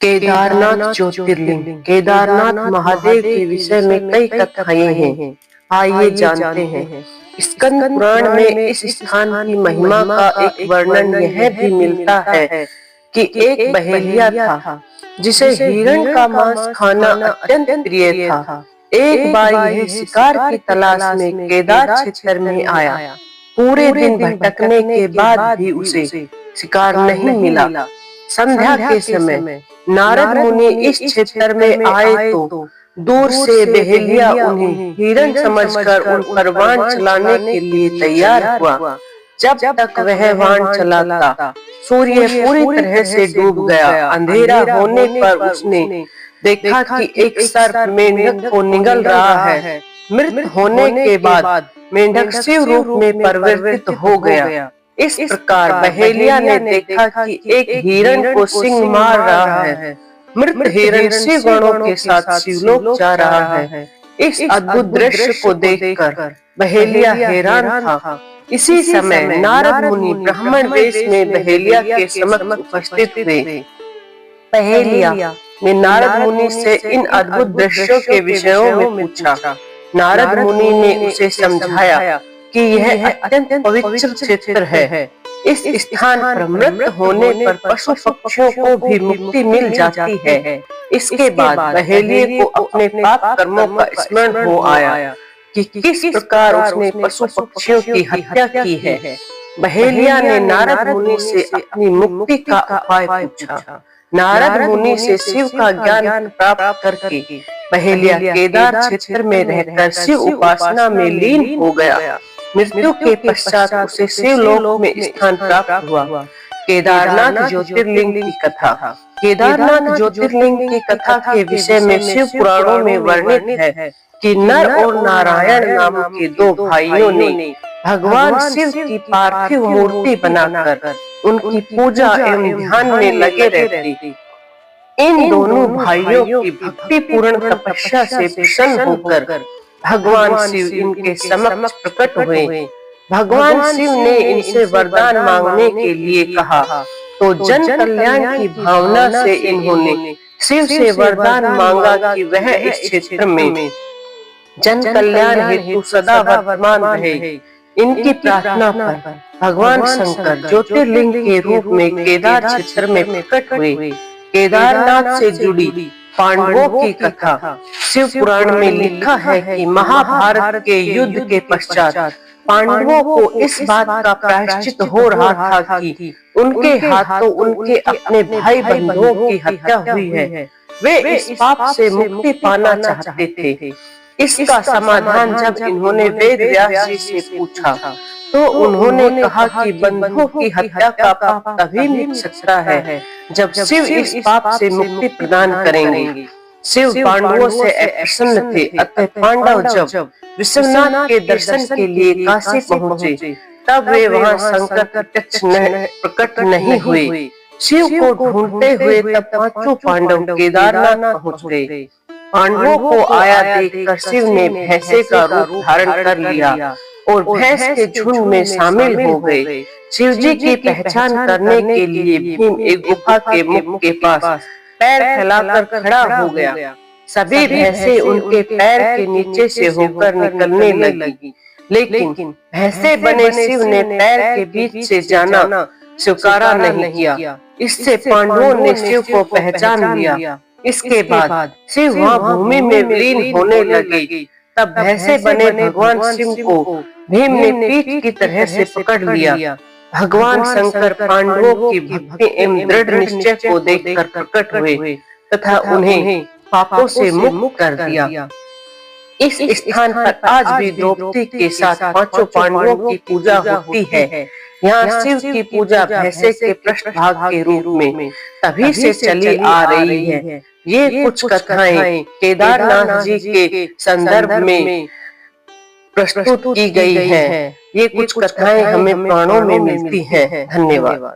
केदारनाथ ज्योतिर्लिंग। केदारनाथ महादेव के विषय में कई कथाएं हैं, आइए जानते हैं। स्कंद पुराण में इस स्थान की महिमा का एक वर्णन यह भी मिलता है कि एक बहेलिया था जिसे हिरण का मांस खाना अत्यंत प्रिय था। एक बार यह शिकार की तलाश में केदार क्षेत्र में आया। पूरे दिन भटकने के बाद भी उसे शिकार नहीं मिला। संध्या के समय नारद मुनि इस क्षेत्र में आए तो दूर से बहेलिया उन्हें हिरण समझकर उन पर बाण चलाने के लिए तैयार हुआ। जब तक वह बाण चलाता सूर्य पूरी तरह से डूब गया। अंधेरा होने पर उसने देखा कि एक सर्प मेंढक को निगल रहा है। मृत होने के बाद मेंढक शिव रूप में परिवर्तित हो गया। इस प्रकार बहेलिया ने देखा कि एक हिरण को सिंह मार रहा है। मृत हिरण शिव गणों के साथ शिवलोक जा रहा है। इस अद्भुत दृश्य को देखकर बहेलिया हैरान था। इसी समय नारद मुनि ब्राह्मण वेश में बहेलिया के समक्ष उपस्थित हुए। बहेलिया ने नारद मुनि से इन अद्भुत दृश्यों के विषयों में पूछा। नारद मुनि ने उसे समझाया कि यह अत्यंत पवित्र क्षेत्र है। इस स्थान पर मृत होने पर पशु पक्षियों को भी मुक्ति मिल जाती है। इसके बाद बहेलिये को अपने पाप कर्मों का स्मरण हो आया कि किस प्रकार उसने पशु पक्षियों की हत्या की है। बहेलिया ने नारद मुनि से अपनी मुक्ति का उपाय पूछा। नारद मुनि से शिव का ज्ञान प्राप्त करके बहेलिया केदार क्षेत्र में रहकर शिव उपासना में लीन हो गया। मृत्यु के पश्चात उसे शिवलोक में स्थान प्राप्त हुआ। केदारनाथ ज्योतिर्लिंग की कथा। केदारनाथ ज्योतिर्लिंग की कथा के विषय में शिव पुराणों में वर्णित है कि नर और नारायण नाम के दो भाइयों ने भगवान शिव की पार्थिव मूर्ति बनाकर उनकी पूजा एवं ध्यान में लगे रहते। इन दोनों भाइयों की भक्ति पूर्ण तपस्या से प्रसन्न होकर भगवान शिव इनके समक्ष प्रकट हुए। भगवान शिव ने इनसे वरदान मांगने के लिए कहा तो जन कल्याण की भावना से इन्होंने शिव से वरदान मांगा कि वह इस क्षेत्र में जन कल्याण हेतु सदा वर्तमान रहे। इनकी प्रार्थना पर भगवान शंकर ज्योतिर्लिंग के रूप में केदार क्षेत्र में प्रकट हुए। केदारनाथ से जुड़ी पांडवों की कथा। शिव पुराण में लिखा है कि महाभारत के युद्ध के पश्चात पांडवों को इस बात का प्रायश्चित हो रहा था कि उनके हाथों उनके अपने भाई बंधुओं की हत्या हुई है। वे इस पाप से मुक्ति पाना चाहते थे। इसका समाधान जब इन्होंने वेद व्यास जी से पूछा तो उन्होंने कहा कि बंधुओं की हत्या का पाप तभी मिट सकता है जब शिव इस पाप से मुक्ति प्रदान करेंगे। शिव पांडवों से अप्रसन्न थे, अतः पांडव जब विश्वनाथ के दर्शन के लिए काशी पहुँचे तब वे वहाँ शंकर प्रकट नहीं हुए। शिव को ढूंढते हुए तब पांचों पांडव केदारनाथ पहुँच गए। पांडवों को आया देखकर शिव ने भैंसे का रूप धारण कर लिया और भैंस के झुंड में शामिल हो गए। शिव जी की पहचान करने के लिए भीम एक गुफा के मुख के पास पैर फैलाकर खड़ा हो गया। सभी भैंसे उनके पैर के नीचे से होकर निकलने लगी, लेकिन भैंसे बने शिव ने पैर के बीच से जाना स्वीकार नहीं किया। इससे पांडवों ने शिव को पहचान लिया। इसके बाद शिव वहाँ भूमि में विलीन होने लगे। तब भैंसे बने भगवान शिव को भीम ने पीठ की तरह से पकड़ लिया। भगवान शंकर पांडवों की भक्ति एवं दृढ़ निश्चय को देखकर प्रकट हुए तथा उन्हें पापों से मुक्त कर दिया। इस स्थान पर आज भी द्रौपदी के साथ पांचों पांडवों की पूजा होती है। यहाँ शिव की पूजा भैंसे के पृष्ठभाग के रूप में तभी से चली आ रही है। ये कुछ कथाएं केदारनाथ जी के संदर्भ में प्रस्तुत की गई हैं। ये कुछ कथाएं हमें पुराणों में मिलती हैं। धन्यवाद।